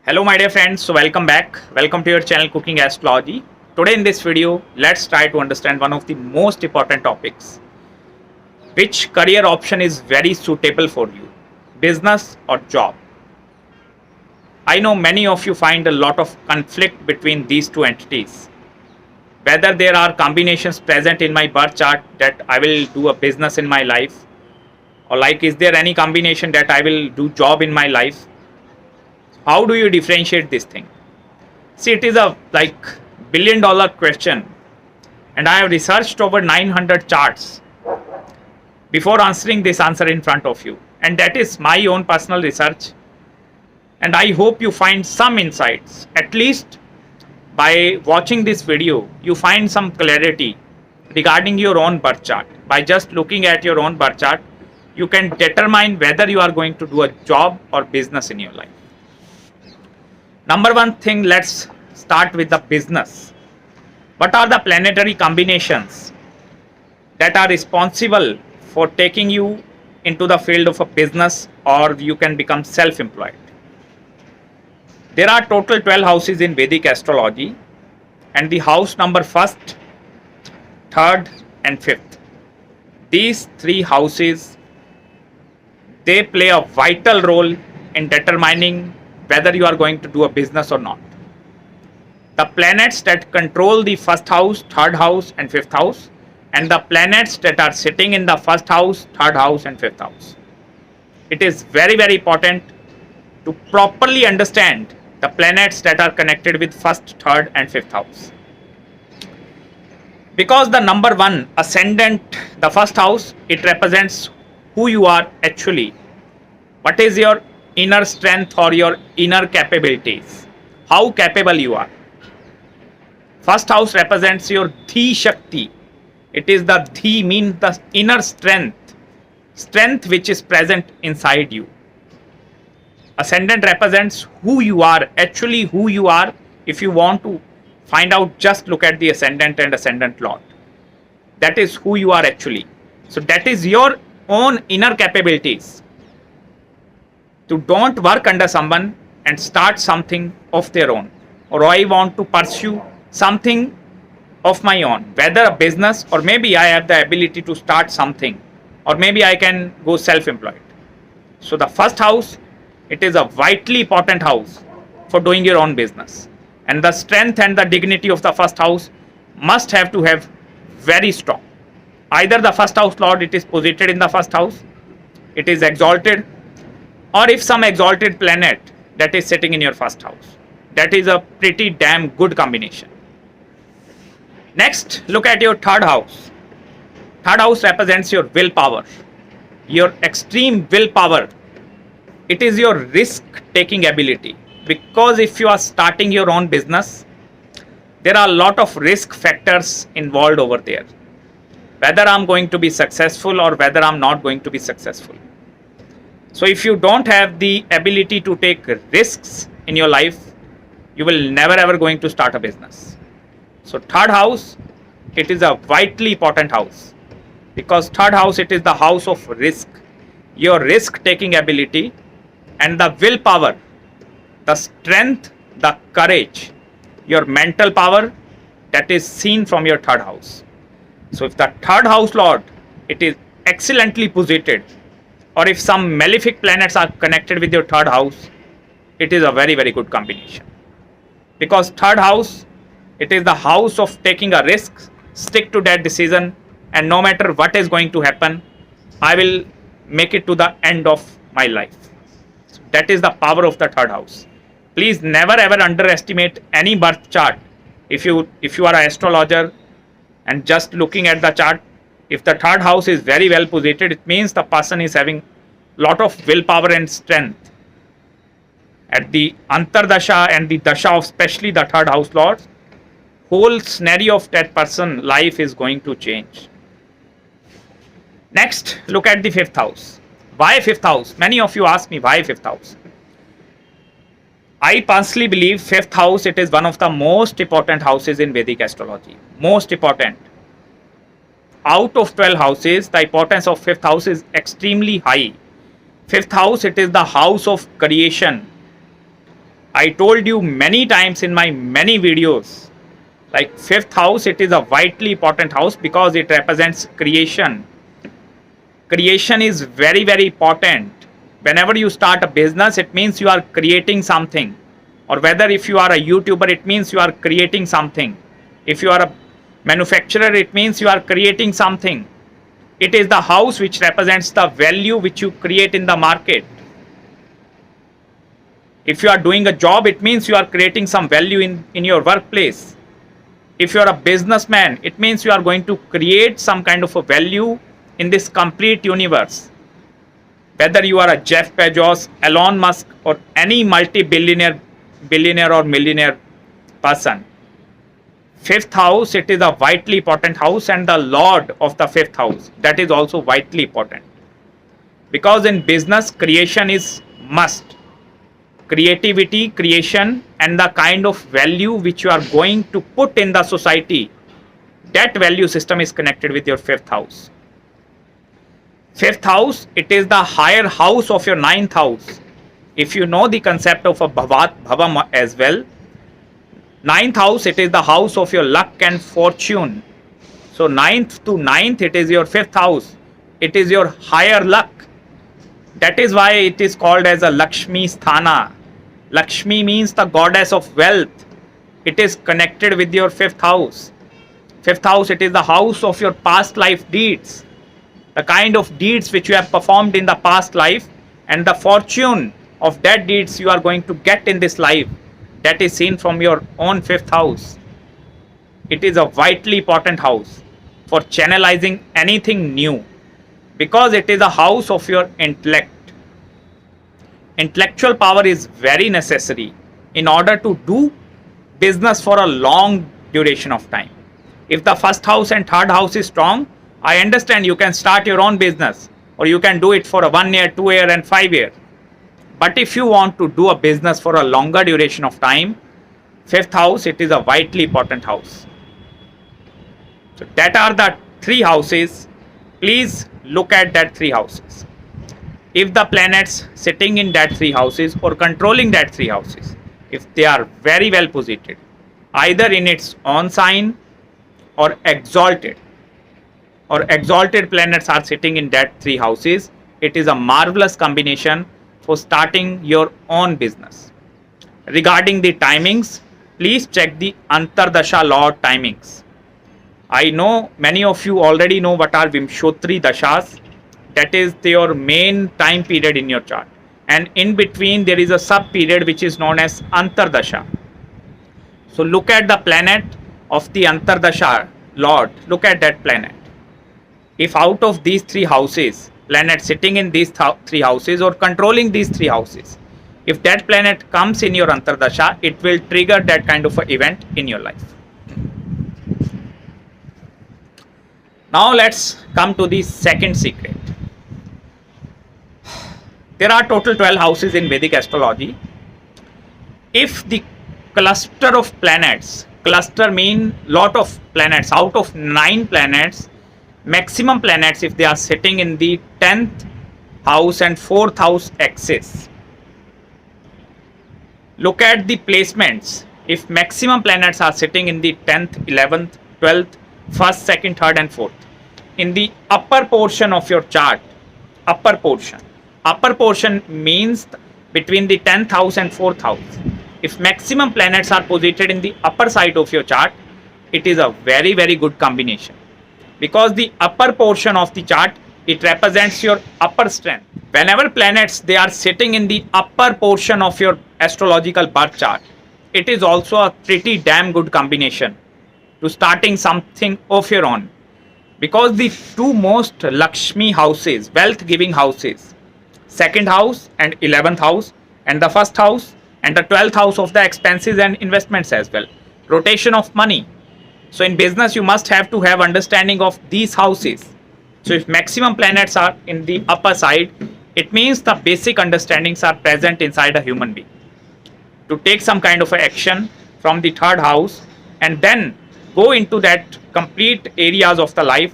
Hello my dear friends, so welcome back. Welcome to your channel Cooking Astrology. Today in this video, let's try to understand one of the most important topics. Which career option is very suitable for you? Business or job? I know many of you find a lot of conflict between these two entities. Whether there are combinations present in my birth chart that I will do a business in my life, or like is there any combination that I will do job in my life? How do you differentiate this thing? See, it is a billion-dollar question, and I have researched over 900 charts before answering this answer in front of you, and that is my own personal research. And I hope you find some insights. At least by watching this video, you find some clarity regarding your own birth chart. By just looking at your own birth chart, you can determine whether you are going to do a job or business in your life. Number one thing, let's start with the business. What are the planetary combinations that are responsible for taking you into the field of a business, or you can become self-employed? There are total 12 houses in Vedic Astrology, and the house number 1st, 3rd and 5th. These three houses, they play a vital role in determining whether you are going to do a business or not. The planets that control the 1st house, 3rd house and 5th house, and the planets that are sitting in the 1st house, 3rd house and 5th house. It is very, very important to properly understand the planets that are connected with 1st, 3rd and 5th house. Because the number 1 ascendant, the 1st house, it represents who you are actually. What is your inner strength or your inner capabilities? How capable you are. 1st house represents your Dhi Shakti. It is the Dhi means the inner strength. Strength which is present inside you. Ascendant represents who you are, actually who you are. If you want to find out, just look at the ascendant and ascendant lord. That is who you are actually. So that is your own inner capabilities. To don't work under someone and start something of their own, or I want to pursue something of my own, whether a business, or maybe I have the ability to start something, or maybe I can go self-employed. So the 1st house, it is a vitally important house for doing your own business, and the strength and the dignity of the 1st house must have to have very strong. Either the 1st house lord, it is posited in the 1st house, it is exalted, or if some exalted planet that is sitting in your 1st house. That is a pretty damn good combination. Next, look at your 3rd house. 3rd house represents your willpower, your extreme willpower. It is your risk-taking ability. Because if you are starting your own business, there are a lot of risk factors involved over there. Whether I'm going to be successful or whether I'm not going to be successful. So if you don't have the ability to take risks in your life, you will never ever going to start a business. So 3rd house, it is a vitally important house, because 3rd house, it is the house of risk, your risk taking ability and the willpower, the strength, the courage, your mental power, that is seen from your 3rd house. So if the 3rd house lord, it is excellently posited, or if some malefic planets are connected with your 3rd house, it is a very, very good combination. Because 3rd house, it is the house of taking a risk, stick to that decision, and no matter what is going to happen, I will make it to the end of my life. So that is the power of the 3rd house. Please never ever underestimate any birth chart. If you are an astrologer and just looking at the chart, if the 3rd house is very well posited, it means the person is having lot of willpower and strength. At the Antardasha and the Dasha of especially the 3rd house lord, whole scenario of that person life is going to change. Next, look at the 5th house. Why 5th house? Many of you ask me why 5th house. I personally believe 5th house, it is one of the most important houses in Vedic astrology. Most important. Out of 12 houses, the importance of 5th house is extremely high. Fifth house, it is the house of creation. I told you many times in my many videos, like fifth house, it is a vitally important house because it represents creation. Creation is very, very important. Whenever you start a business, it means you are creating something. Or whether if you are a YouTuber, it means you are creating something. If you are a manufacturer, it means you are creating something. It is the house which represents the value which you create in the market. If you are doing a job, it means you are creating some value in your workplace. If you are a businessman, it means you are going to create some kind of a value in this complete universe. Whether you are a Jeff Bezos, Elon Musk, or any billionaire or millionaire person, fifth house, it is a vitally important house, and the lord of the fifth house, that is also vitally important. Because in business, creation is must. Creativity, creation, and the kind of value which you are going to put in the society, that value system is connected with your fifth house. Fifth house, it is the higher house of your ninth house. If you know the concept of a bhavam as well, ninth house, it is the house of your luck and fortune. So ninth to ninth, it is your fifth house. It is your higher luck. That is why it is called as a Lakshmi Sthana. Lakshmi means the goddess of wealth. It is connected with your fifth house. Fifth house, it is the house of your past life deeds. The kind of deeds which you have performed in the past life, and the fortune of that deeds you are going to get in this life, that is seen from your own fifth house. It is a vitally important house for channelizing anything new, because it is a house of your intellect. Intellectual power is very necessary in order to do business for a long duration of time. If the first house and third house is strong, I understand you can start your own business, or you can do it for a 1 year, 2 year, and 5 year. But if you want to do a business for a longer duration of time, fifth house, it is a vitally important house. So that are the three houses. Please look at that three houses. If the planets sitting in that three houses or controlling that three houses, if they are very well positioned, either in its own sign or exalted planets are sitting in that three houses, it is a marvelous combination for starting your own business. Regarding the timings, please check the Antardasha Lord timings. I know many of you already know what are Vimshotri Dashas. That is your main time period in your chart. And in between there is a sub period which is known as Antardasha. So look at the planet of the Antardasha Lord. Look at that planet. If out of these three houses, planet sitting in these three houses or controlling these three houses, if that planet comes in your Antardasha, it will trigger that kind of an event in your life. Now let's come to the second secret. There are total 12 houses in Vedic Astrology. If the cluster of planets, cluster mean lot of planets, out of 9 planets, maximum planets, if they are sitting in the 10th house and 4th house axis. Look at the placements. If maximum planets are sitting in the 10th, 11th, 12th, 1st, 2nd, 3rd and 4th, in the upper portion of your chart, upper portion means between the 10th house and 4th house. If maximum planets are positioned in the upper side of your chart, it is a very, very good combination. Because the upper portion of the chart, it represents your upper strength. Whenever planets, they are sitting in the upper portion of your astrological birth chart, it is also a pretty damn good combination to starting something of your own. Because the two most Lakshmi houses, wealth giving houses, 2nd house and 11th house, and the 1st house and the 12th house of the expenses and investments as well, rotation of money. So in business you must have to have understanding of these houses. So if maximum planets are in the upper side, it means the basic understandings are present inside a human being to take some kind of action from the 3rd house and then go into that complete areas of the life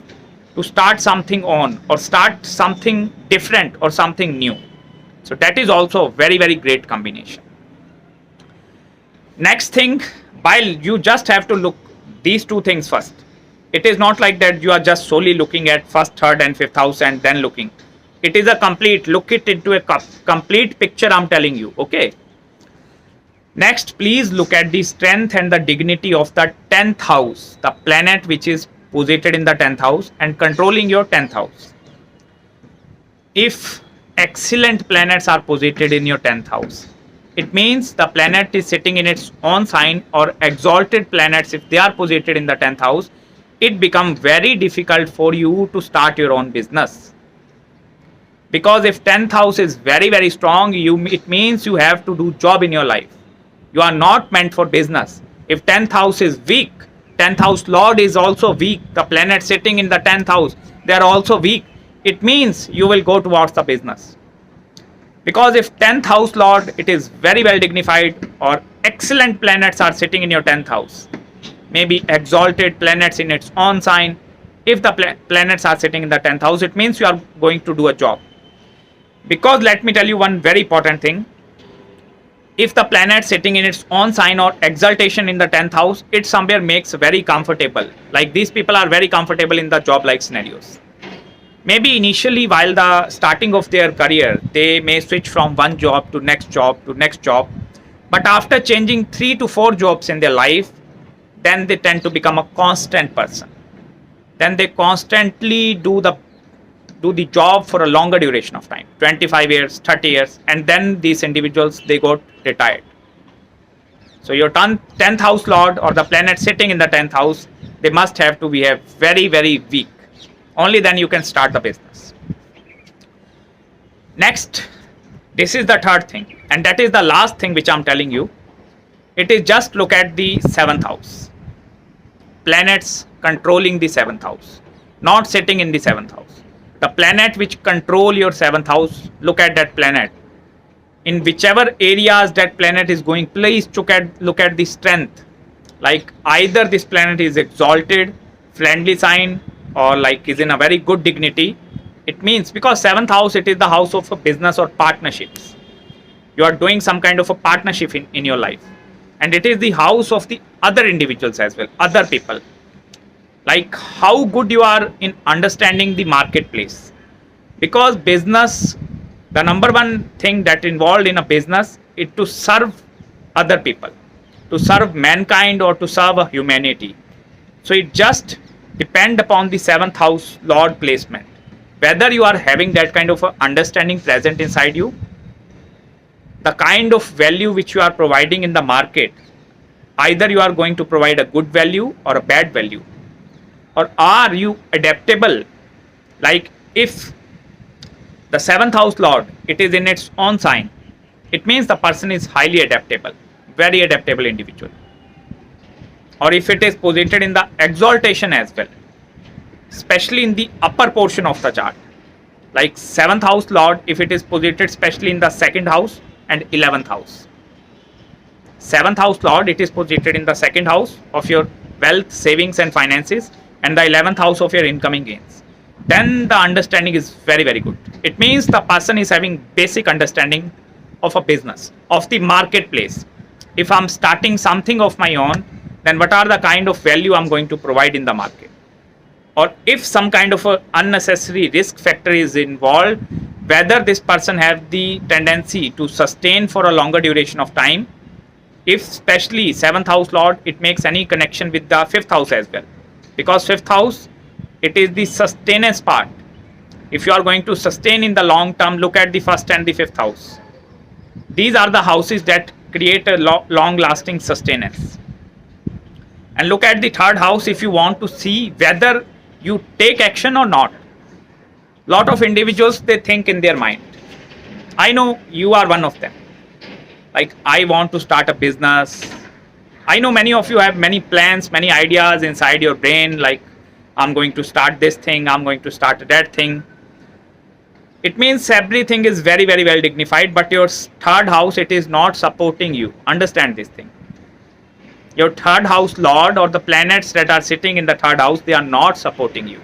to start something on or start something different or something new. So that is also a very, very great combination. Next thing, while you just have to look these two things first. It is not like that you are just solely looking at first, third and fifth house and then looking. It is a complete, look it into a complete picture, I'm telling you. Okay. Next, please look at the strength and the dignity of the 10th house, the planet which is posited in the 10th house and controlling your 10th house. If excellent planets are posited in your 10th house, it means the planet is sitting in its own sign, or exalted planets, if they are posited in the 10th house, it becomes very difficult for you to start your own business. Because if 10th house is very strong, it means you have to do job in your life. You are not meant for business. If 10th house is weak, 10th house lord is also weak, the planet sitting in the 10th house, they are also weak, it means you will go towards the business. Because if 10th house lord, it is very well dignified, or excellent planets are sitting in your 10th house, maybe exalted planets in its own sign, if the planets are sitting in the 10th house, it means you are going to do a job. Because let me tell you one very important thing, if the planet sitting in its own sign or exaltation in the 10th house, it somewhere makes very comfortable, like these people are very comfortable in the job like scenarios. Maybe initially while the starting of their career, they may switch from one job to next job to next job, but after changing 3 to 4 jobs in their life, then they tend to become a constant person. Then they constantly do the job for a longer duration of time, 25 years, 30 years, and then these individuals, they got retired. So your 10th house lord or the planet sitting in the 10th house, they must have to be very weak. Only then you can start the business. Next, this is the third thing, and that is the last thing which I'm telling you. It is just look at the 7th house. Planets controlling the 7th house, not sitting in the 7th house. The planet which control your 7th house, look at that planet. In whichever areas that planet is going, please look at the strength. Like either this planet is exalted, friendly sign, or like is in a very good dignity. It means, because 7th house, it is the house of a business or partnerships. You are doing some kind of a partnership in your life. And it is the house of the other individuals as well, other people. Like how good you are in understanding the marketplace. Because business, the number one thing that involved in a business is to serve other people, to serve mankind or to serve humanity. So it just depend upon the 7th house lord placement, whether you are having that kind of a understanding present inside you, the kind of value which you are providing in the market. Either you are going to provide a good value or a bad value, or are you adaptable? Like if the 7th house lord, it is in its own sign, it means the person is highly adaptable, very adaptable individual. Or if it is posited in the exaltation as well, especially in the upper portion of the chart, like 7th house lord, if it is posited especially in the 2nd house and 11th house. 7th house lord, it is posited in the 2nd house of your wealth, savings and finances, and the 11th house of your incoming gains. Then the understanding is very good. It means the person is having basic understanding of a business, of the marketplace. If I'm starting something of my own, then what are the kind of value I'm going to provide in the market? Or if some kind of a unnecessary risk factor is involved, whether this person have the tendency to sustain for a longer duration of time. If especially 7th house lord, it makes any connection with the 5th house as well, because 5th house, it is the sustenance part. If you are going to sustain in the long term, look at the 1st and the 5th house. These are the houses that create a long lasting sustenance. And look at the 3rd house if you want to see whether you take action or not. Lot of individuals, they think in their mind. I know you are one of them. Like, I want to start a business. I know many of you have many plans, many ideas inside your brain, like I'm going to start this thing, I'm going to start that thing. It means everything is very well dignified, but your 3rd house, it is not supporting you. Understand this thing. Your 3rd house lord or the planets that are sitting in the 3rd house, they are not supporting you.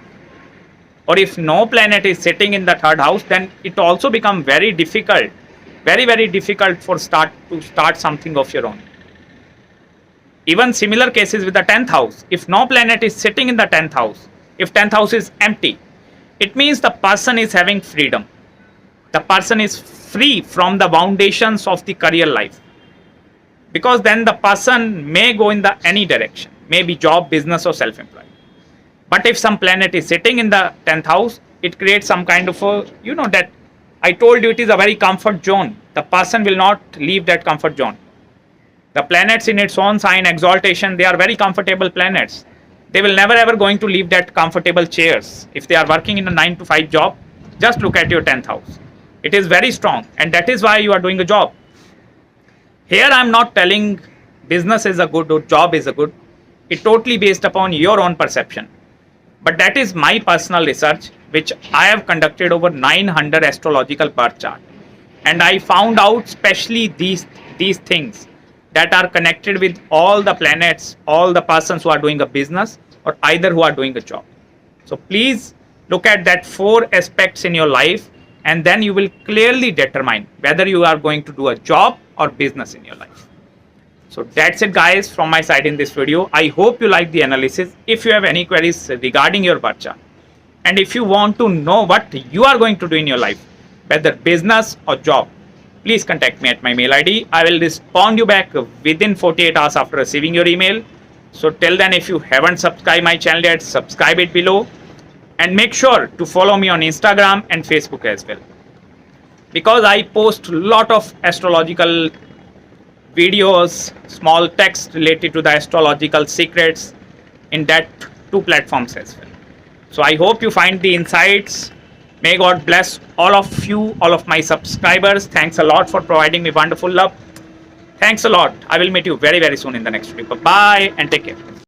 Or if no planet is sitting in the 3rd house, then it also becomes very difficult, very difficult to start something of your own. Even similar cases with the 10th house. If no planet is sitting in the 10th house, if 10th house is empty, it means the person is having freedom. The person is free from the foundations of the career life. Because then the person may go in the any direction, maybe job, business, or self-employed. But if some planet is sitting in the 10th house, it creates some kind of a, that I told you it is a very comfort zone. The person will not leave that comfort zone. The planets in its own sign, exaltation, they are very comfortable planets. They will never ever going to leave that comfortable chairs. If they are working in a 9 to 5 job, just look at your 10th house. It is very strong, and that is why you are doing a job. Here I am not telling business is a good or job is a good. It totally based upon your own perception. But that is my personal research, which I have conducted over 900 astrological birth chart. And I found out especially these things that are connected with all the planets, all the persons who are doing a business or either who are doing a job. So please look at that 4 aspects in your life, and then you will clearly determine whether you are going to do a job or business in your life. So that's it guys from my side in this video. I hope you like the analysis. If you have any queries regarding your birth chart, and if you want to know what you are going to do in your life, whether business or job, please contact me at my mail ID. I will respond you back within 48 hours after receiving your email. So till then, if you haven't subscribed my channel yet, subscribe it below. And make sure to follow me on Instagram and Facebook as well. Because I post a lot of astrological videos, small text related to the astrological secrets in that 2 platforms as well. So I hope you find the insights. May God bless all of you, all of my subscribers. Thanks a lot for providing me wonderful love. Thanks a lot. I will meet you very, very soon in the next video. Bye and take care.